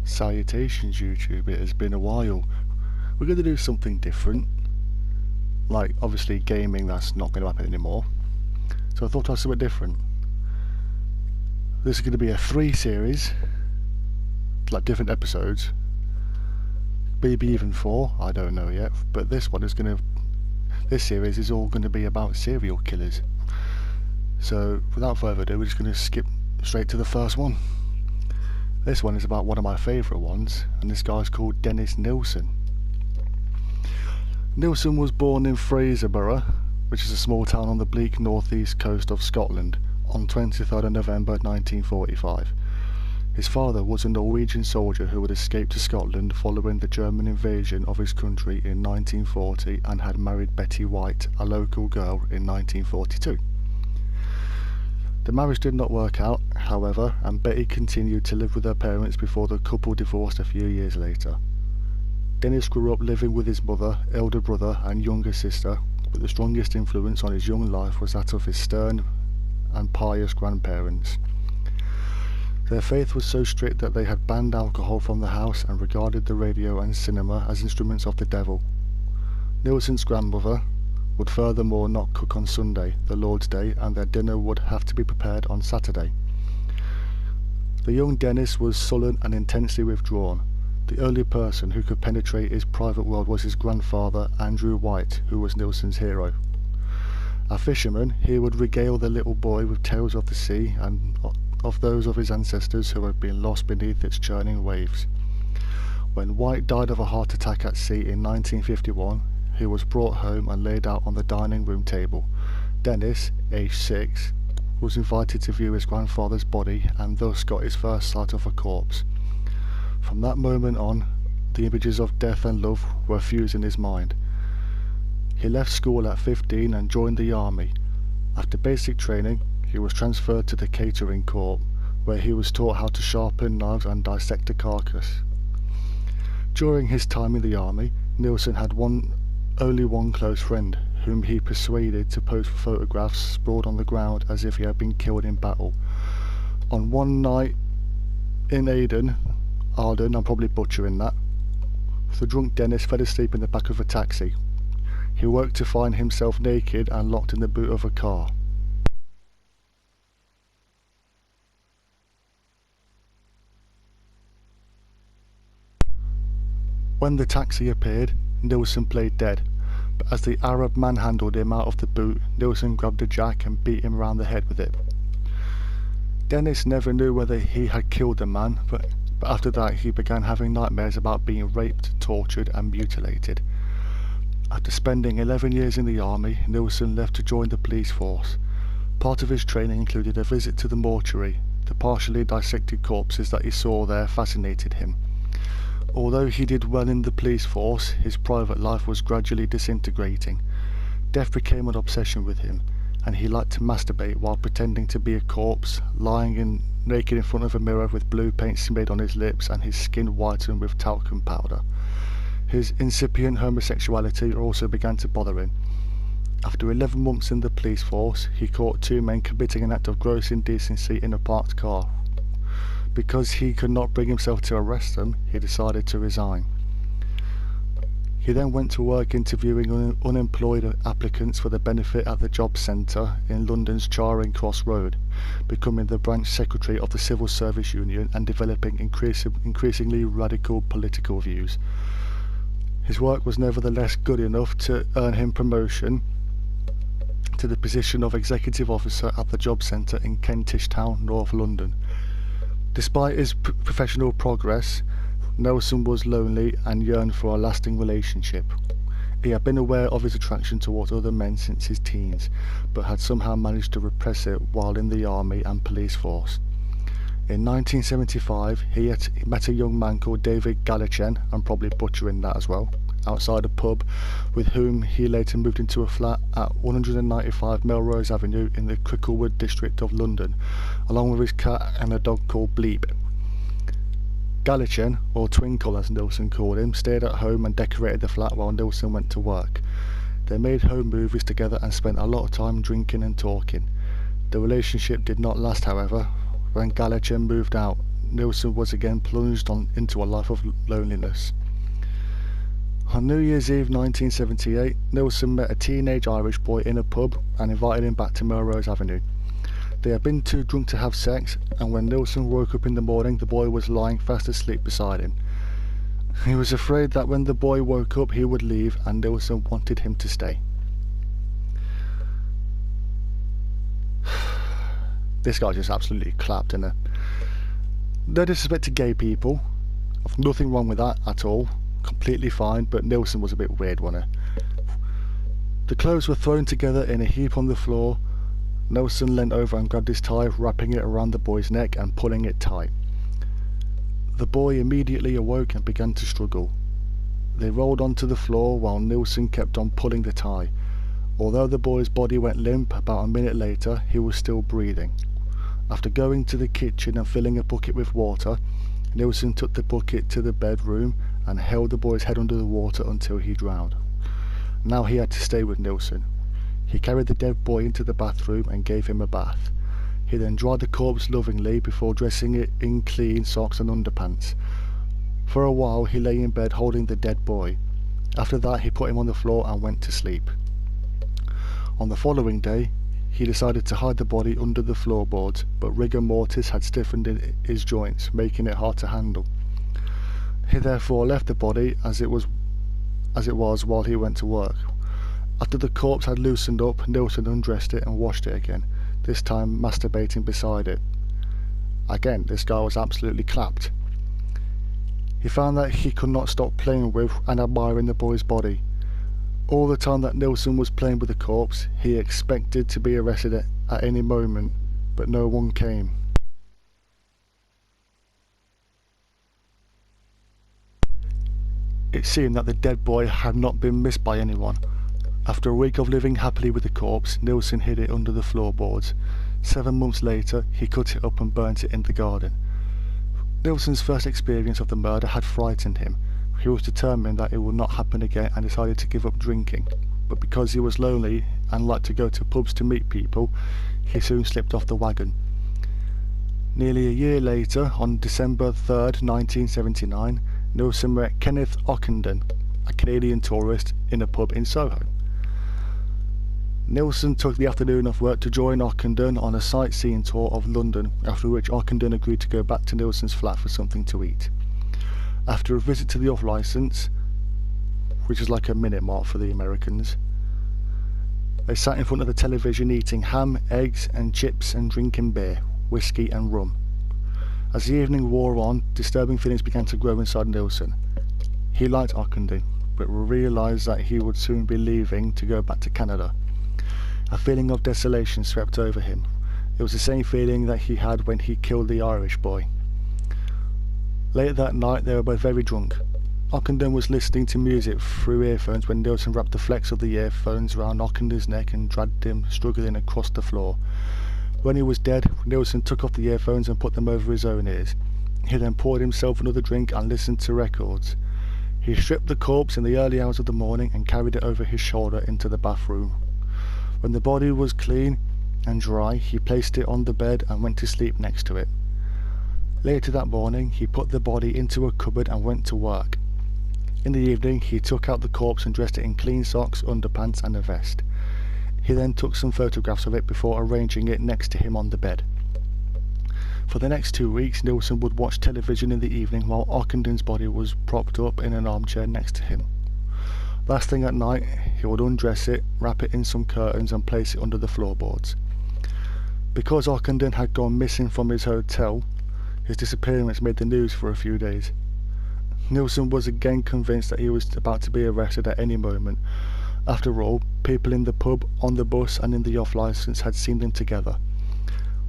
Salutations YouTube, it has been a while. We're going to do something different. Like, obviously gaming, that's not going to happen anymore. So I thought I'd do something different. This is going to be a 3 series, like different episodes. Maybe even 4, I don't know yet. But this series is all going to be about serial killers. So without further ado, we're just going to skip straight to the first one. This one is about one of my favourite ones, and this guy's called Dennis Nilsen. Nilsen was born in Fraserburgh, which is a small town on the bleak northeast coast of Scotland, on 23rd of November 1945. His father was a Norwegian soldier who had escaped to Scotland following the German invasion of his country in 1940 and had married Betty White, a local girl, in 1942. The marriage did not work out, however, and Betty continued to live with her parents before the couple divorced a few years later. Dennis grew up living with his mother, elder brother and younger sister, but the strongest influence on his young life was that of his stern and pious grandparents. Their faith was so strict that they had banned alcohol from the house and regarded the radio and cinema as instruments of the devil. Nilsen's grandmother would furthermore not cook on Sunday, the Lord's Day, and their dinner would have to be prepared on Saturday. The young Dennis was sullen and intensely withdrawn. The only person who could penetrate his private world was his grandfather, Andrew White, who was Nilsen's hero. A fisherman, he would regale the little boy with tales of the sea and of those of his ancestors who had been lost beneath its churning waves. When White died of a heart attack at sea in 1951, he was brought home and laid out on the dining room table. Dennis, aged 6, was invited to view his grandfather's body and thus got his first sight of a corpse. From that moment on, the images of death and love were fused in his mind. He left school at 15 and joined the army. After basic training, he was transferred to the catering corps, where he was taught how to sharpen knives and dissect a carcass. During his time in the army, Nilsen had only one close friend, whom he persuaded to pose for photographs sprawled on the ground as if he had been killed in battle. On one night in Arden, I'm probably butchering that, the drunk Dennis fell asleep in the back of a taxi. He woke to find himself naked and locked in the boot of a car. When the taxi appeared, Nilsen played dead, but as the Arab manhandled him out of the boot, Nilsen grabbed a jack and beat him around the head with it. Dennis never knew whether he had killed the man, but after that he began having nightmares about being raped, tortured and mutilated. After spending 11 years in the army, Nilsen left to join the police force. Part of his training included a visit to the mortuary. The partially dissected corpses that he saw there fascinated him. Although he did well in the police force, his private life was gradually disintegrating. Death became an obsession with him, and he liked to masturbate while pretending to be a corpse, lying naked in front of a mirror with blue paint smeared on his lips and his skin whitened with talcum powder. His incipient homosexuality also began to bother him. After 11 months in the police force, he caught 2 men committing an act of gross indecency in a parked car. Because he could not bring himself to arrest them, he decided to resign. He then went to work interviewing unemployed applicants for the benefit at the job centre in London's Charing Cross Road, becoming the branch secretary of the Civil Service Union and developing increasingly radical political views. His work was nevertheless good enough to earn him promotion to the position of executive officer at the job centre in Kentish Town, North London. Despite his professional progress, Nilsen was lonely and yearned for a lasting relationship. He had been aware of his attraction towards other men since his teens, but had somehow managed to repress it while in the army and police force. In 1975, he met a young man called David Gallachen, I'm probably butchering that as well, outside a pub, with whom he later moved into a flat at 195 Melrose Avenue in the Cricklewood district of London, along with his cat and a dog called Bleep. Gallachen, or Twinkle as Nilsen called him, stayed at home and decorated the flat while Nilsen went to work. They made home movies together and spent a lot of time drinking and talking. The relationship did not last, however. When Gallachen moved out, Nilsen was again plunged into a life of loneliness. On New Year's Eve 1978, Nilsen met a teenage Irish boy in a pub and invited him back to Melrose Avenue. They had been too drunk to have sex, and when Nilsen woke up in the morning, the boy was lying fast asleep beside him. He was afraid that when the boy woke up he would leave, and Nilsen wanted him to stay. This guy just absolutely clapped, innit? No disrespect to gay people, nothing wrong with that at all, completely fine, but Nilsen was a bit weird, wasn't he? The clothes were thrown together in a heap on the floor. Nilsen leant over and grabbed his tie, wrapping it around the boy's neck and pulling it tight. The boy immediately awoke and began to struggle. They rolled onto the floor while Nilsen kept on pulling the tie. Although the boy's body went limp, about a minute later he was still breathing. After going to the kitchen and filling a bucket with water, Nilsen took the bucket to the bedroom and held the boy's head under the water until he drowned. Now he had to stay with Nilsen. He carried the dead boy into the bathroom and gave him a bath. He then dried the corpse lovingly before dressing it in clean socks and underpants. For a while he lay in bed holding the dead boy. After that he put him on the floor and went to sleep. On the following day, he decided to hide the body under the floorboards, but rigor mortis had stiffened his joints, making it hard to handle. He therefore left the body as it was while he went to work. After the corpse had loosened up, Nilsen undressed it and washed it again, this time masturbating beside it. Again, this guy was absolutely clapped. He found that he could not stop playing with and admiring the boy's body. All the time that Nilsen was playing with the corpse, he expected to be arrested at any moment, but no one came. It seemed that the dead boy had not been missed by anyone. After a week of living happily with the corpse, Nilsen hid it under the floorboards. 7 months later, he cut it up and burnt it in the garden. Nilsen's first experience of the murder had frightened him. He was determined that it would not happen again and decided to give up drinking, but because he was lonely and liked to go to pubs to meet people, he soon slipped off the wagon. Nearly a year later, on December 3rd, 1979, Nilsen met Kenneth Ockenden, a Canadian tourist, in a pub in Soho. Nilsen took the afternoon off work to join Ockenden on a sightseeing tour of London, after which Ockenden agreed to go back to Nilsen's flat for something to eat. After a visit to the off-licence, which is like a minute mark for the Americans, they sat in front of the television eating ham, eggs and chips and drinking beer, whiskey and rum. As the evening wore on, disturbing feelings began to grow inside Nilsen. He liked Ockenden, but realised that he would soon be leaving to go back to Canada. A feeling of desolation swept over him. It was the same feeling that he had when he killed the Irish boy. Late that night they were both very drunk. Ockenden was listening to music through earphones when Nilsen wrapped the flex of the earphones round Ockenden's neck and dragged him struggling across the floor. When he was dead, Nilsen took off the earphones and put them over his own ears. He then poured himself another drink and listened to records. He stripped the corpse in the early hours of the morning and carried it over his shoulder into the bathroom. When the body was clean and dry, he placed it on the bed and went to sleep next to it. Later that morning, he put the body into a cupboard and went to work. In the evening, he took out the corpse and dressed it in clean socks, underpants and a vest. He then took some photographs of it before arranging it next to him on the bed. For the next 2 weeks, Nilsen would watch television in the evening while Ockenden's body was propped up in an armchair next to him. Last thing at night, he would undress it, wrap it in some curtains and place it under the floorboards. Because Ockenden had gone missing from his hotel, his disappearance made the news for a few days. Nilsen was again convinced that he was about to be arrested at any moment. After all, people in the pub, on the bus and in the off-licence had seen them together.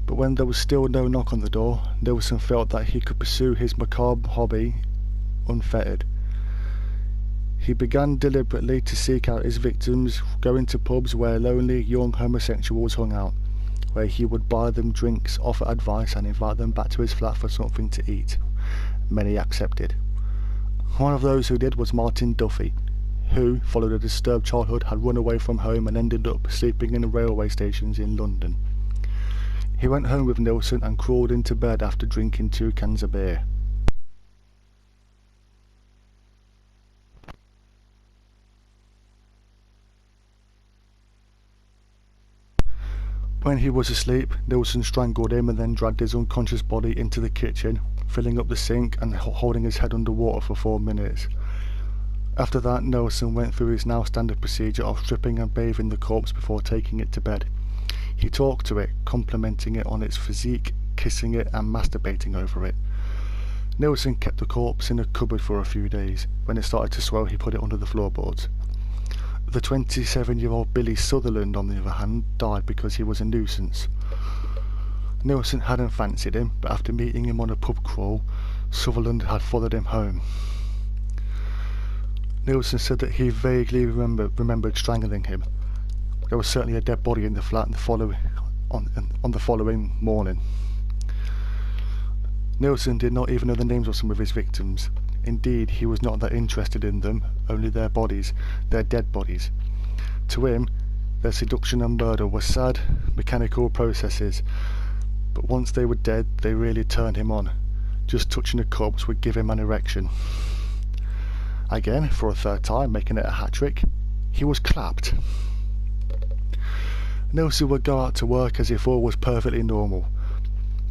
But when there was still no knock on the door, Nilsen felt that he could pursue his macabre hobby unfettered. He began deliberately to seek out his victims, going to pubs where lonely young homosexuals hung out, where he would buy them drinks, offer advice and invite them back to his flat for something to eat. Many accepted. One of those who did was Martin Duffy, who, following a disturbed childhood, had run away from home and ended up sleeping in railway stations in London. He went home with Nilsen and crawled into bed after drinking 2 cans of beer. When he was asleep, Nilsen strangled him and then dragged his unconscious body into the kitchen, filling up the sink and holding his head under water for 4 minutes. After that, Nilsen went through his now standard procedure of stripping and bathing the corpse before taking it to bed. He talked to it, complimenting it on its physique, kissing it and masturbating over it. Nilsen kept the corpse in a cupboard for a few days. When it started to swell, he put it under the floorboards. The 27-year-old Billy Sutherland, on the other hand, died because he was a nuisance. Nilsen hadn't fancied him, but after meeting him on a pub crawl, Sutherland had followed him home. Nilsen said that he vaguely remembered strangling him. There was certainly a dead body in the flat on the following morning. Nilsen did not even know the names of some of his victims. Indeed, he was not that interested in them, only their bodies, their dead bodies. To him, their seduction and murder were sad, mechanical processes, but once they were dead, they really turned him on. Just touching a corpse would give him an erection. Again, for a 3rd time, making it a hat-trick, he was clapped. Nilsen would go out to work as if all was perfectly normal.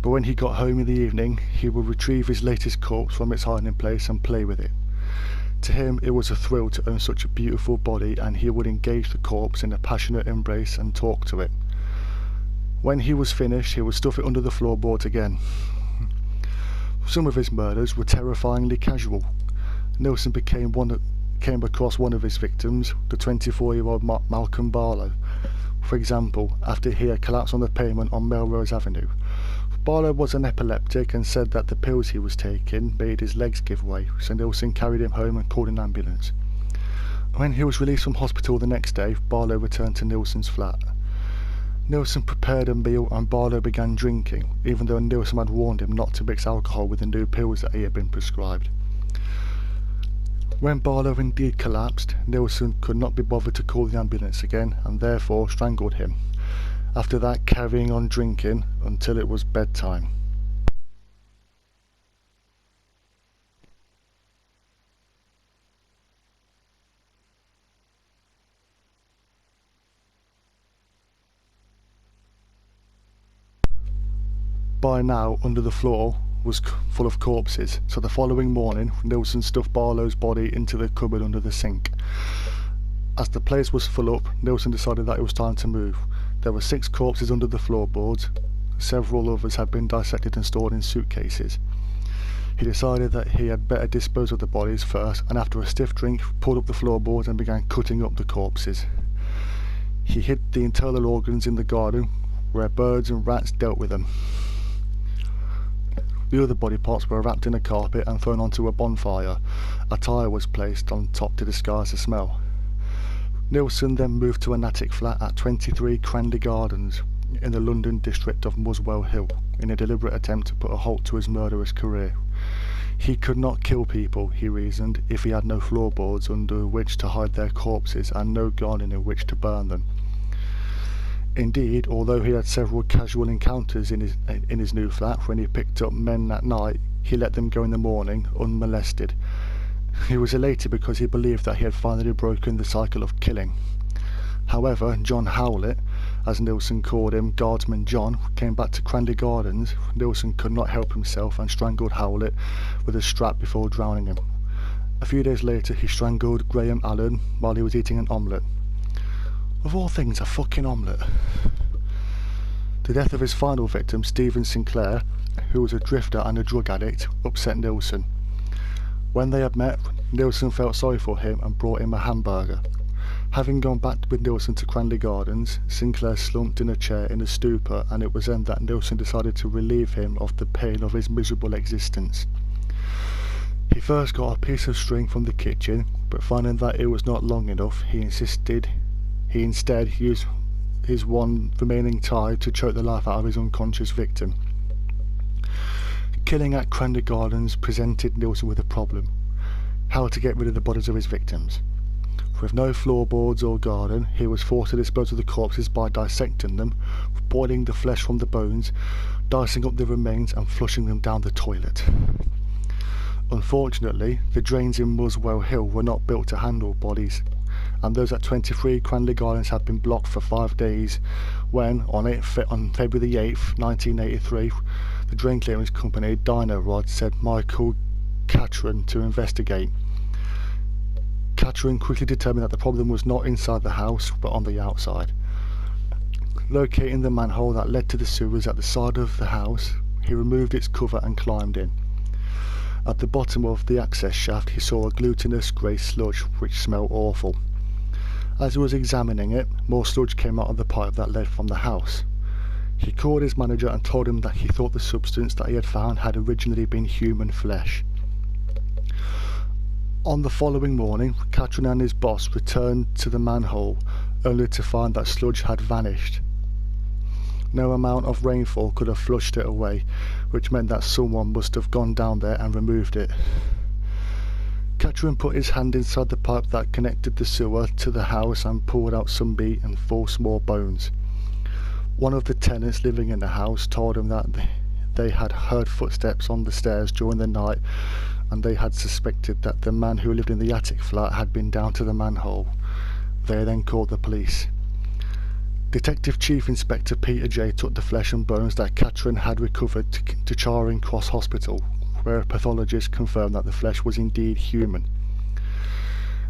But when he got home in the evening, he would retrieve his latest corpse from its hiding place and play with it. To him, it was a thrill to own such a beautiful body, and he would engage the corpse in a passionate embrace and talk to it. When he was finished, he would stuff it under the floorboards again. Some of his murders were terrifyingly casual. Nilsen came across one of his victims, the 24-year-old Malcolm Barlow. For example, after he had collapsed on the pavement on Melrose Avenue. Barlow was an epileptic and said that the pills he was taking made his legs give way, so Nilsen carried him home and called an ambulance. When he was released from hospital the next day, Barlow returned to Nilsen's flat. Nilsen prepared a meal and Barlow began drinking, even though Nilsen had warned him not to mix alcohol with the new pills that he had been prescribed. When Barlow indeed collapsed, Nilsen could not be bothered to call the ambulance again and therefore strangled him. After that, carrying on drinking until it was bedtime. By now, under the floor was full of corpses, so the following morning, Nilsen stuffed Barlow's body into the cupboard under the sink. As the place was full up, Nilsen decided that it was time to move. There were 6 corpses under the floorboards. Several others had been dissected and stored in suitcases. He decided that he had better dispose of the bodies first, and after a stiff drink, pulled up the floorboards and began cutting up the corpses. He hid the internal organs in the garden, where birds and rats dealt with them. The other body parts were wrapped in a carpet and thrown onto a bonfire. A tire was placed on top to disguise the smell. Nilsen then moved to an attic flat at 23 Cranley Gardens in the London district of Muswell Hill in a deliberate attempt to put a halt to his murderous career. He could not kill people, he reasoned, if he had no floorboards under which to hide their corpses and no garden in which to burn them. Indeed, although he had several casual encounters in his new flat when he picked up men at night, he let them go in the morning unmolested. He was elated because he believed that he had finally broken the cycle of killing. However, John Howlett, as Nilsen called him, Guardsman John, came back to Cranley Gardens. Nilsen could not help himself and strangled Howlett with a strap before drowning him. A few days later, he strangled Graham Allen while he was eating an omelette. Of all things, a fucking omelette. The death of his final victim, Stephen Sinclair, who was a drifter and a drug addict, upset Nilsen. When they had met, Nilsen felt sorry for him and brought him a hamburger. Having gone back with Nilsen to Cranley Gardens, Sinclair slumped in a chair in a stupor, and it was then that Nilsen decided to relieve him of the pain of his miserable existence. He first got a piece of string from the kitchen, but finding that it was not long enough, he instead used his one remaining tie to choke the life out of his unconscious victim. Killing at Cranley Gardens presented Nilsen with a problem: how to get rid of the bodies of his victims. With no floorboards or garden, he was forced to dispose of the corpses by dissecting them, boiling the flesh from the bones, dicing up the remains and flushing them down the toilet. Unfortunately, the drains in Muswell Hill were not built to handle bodies, and those at 23 Cranley Gardens had been blocked for 5 days when, on February the 8th, 1983, the drain clearance company Dino Rod sent Michael Catron to investigate. Catron quickly determined that the problem was not inside the house but on the outside. Locating the manhole that led to the sewers at the side of the house, he removed its cover and climbed in. At the bottom of the access shaft he saw a glutinous grey sludge which smelled awful. As he was examining it, more sludge came out of the pipe that led from the house. He called his manager and told him that he thought the substance that he had found had originally been human flesh. On the following morning, Catron and his boss returned to the manhole, only to find that sludge had vanished. No amount of rainfall could have flushed it away, which meant that someone must have gone down there and removed it. Catron put his hand inside the pipe that connected the sewer to the house and pulled out some meat and 4 small bones. One of the tenants living in the house told him that they had heard footsteps on the stairs during the night, and they had suspected that the man who lived in the attic flat had been down to the manhole. They then called the police. Detective Chief Inspector Peter J. took the flesh and bones that Catron had recovered to Charing Cross Hospital, where a pathologist confirmed that the flesh was indeed human.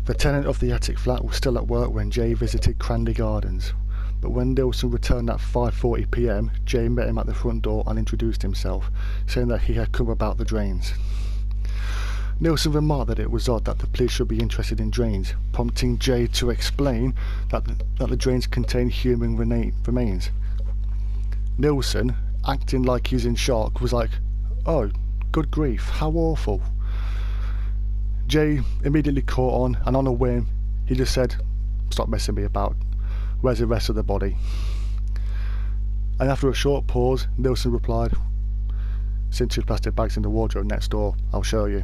The tenant of the attic flat was still at work when Jay visited Cranley Gardens, but when Nilsen returned at 5:40 p.m, Jay met him at the front door and introduced himself, saying that he had come about the drains. Nilsen remarked that it was odd that the police should be interested in drains, prompting Jay to explain that the drains contained human remains. Nilsen, acting like he's in shock, was like, "Oh, good grief, how awful." Jay immediately caught on, and on a whim, he just said, "Stop messing me about. Where's the rest of the body?" And after a short pause, Nilsen replied, "It's in 2 plastic bags in the wardrobe next door. I'll show you."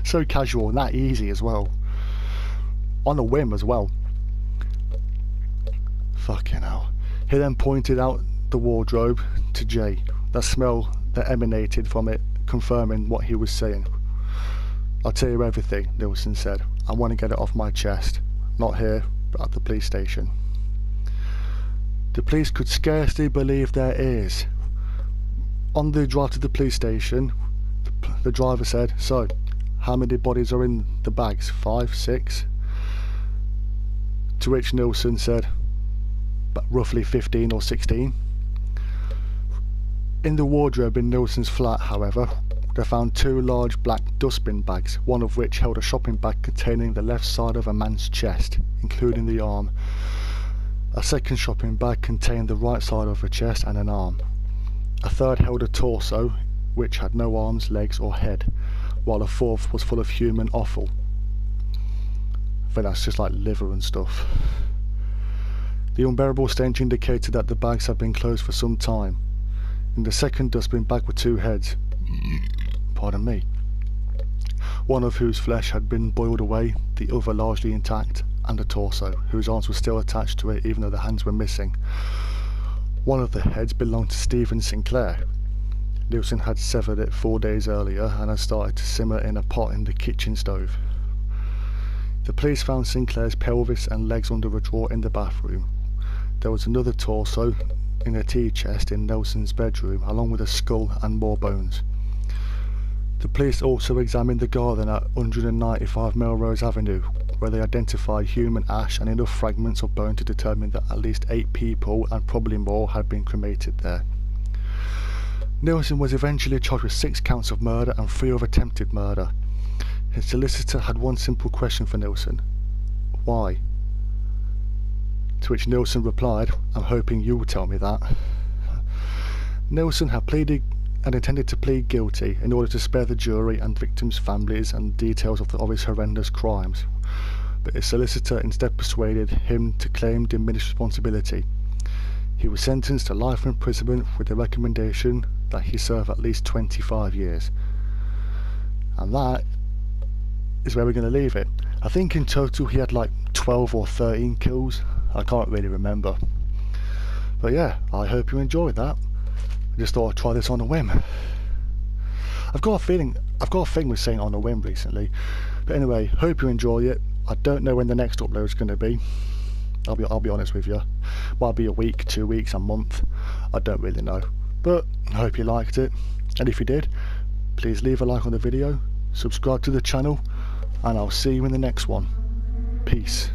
So casual and that easy as well. On a whim as well. Fucking hell. He then pointed out the wardrobe to Jay. The smell that emanated from it confirming what he was saying. "I'll tell you everything," Nilsen said. "I want to get it off my chest. Not here, but at the police station." The police could scarcely believe their ears. On the drive to the police station, the driver said, "So, how many bodies are in the bags? 5, 6? To which Nilsen said, "But roughly 15 or 16. In the wardrobe in Nilsen's flat, however, they found 2 large black dustbin bags, one of which held a shopping bag containing the left side of a man's chest, including the arm. A second shopping bag contained the right side of a chest and an arm. A third held a torso, which had no arms, legs or head, while a fourth was full of human offal. I think that's just like liver and stuff. The unbearable stench indicated that the bags had been closed for some time. In the second dustbin bag were 2 heads, pardon me, one of whose flesh had been boiled away, the other largely intact, and a torso, whose arms were still attached to it even though the hands were missing. One of the heads belonged to Stephen Sinclair. Nilsen had severed it 4 days earlier and had started to simmer in a pot in the kitchen stove. The police found Sinclair's pelvis and legs under a drawer in the bathroom. There was another torso in a tea chest in Nelson's bedroom, along with a skull and more bones. The police also examined the garden at 195 Melrose Avenue, where they identified human ash and enough fragments of bone to determine that at least 8 people, and probably more, had been cremated there. Nilsen was eventually charged with 6 counts of murder and 3 of attempted murder. His solicitor had one simple question for Nilsen: "Why?" To which Nilsen replied, "I'm hoping you will tell me that." Nilsen had pleaded and intended to plead guilty in order to spare the jury and victims' families and details of his horrendous crimes, but his solicitor instead persuaded him to claim diminished responsibility. He was sentenced to life imprisonment with the recommendation that he serve at least 25 years. And that is where we're going to leave it. I think in total he had like 12 or 13 kills. I can't really remember. But yeah, I hope you enjoyed that. I just thought I'd try this on a whim. I've got a thing with saying on a whim recently. But anyway, hope you enjoy it. I don't know when the next upload is going to be. I'll be honest with you. Might be a week, 2 weeks, a month. I don't really know. But I hope you liked it. And if you did, please leave a like on the video, subscribe to the channel, and I'll see you in the next one. Peace.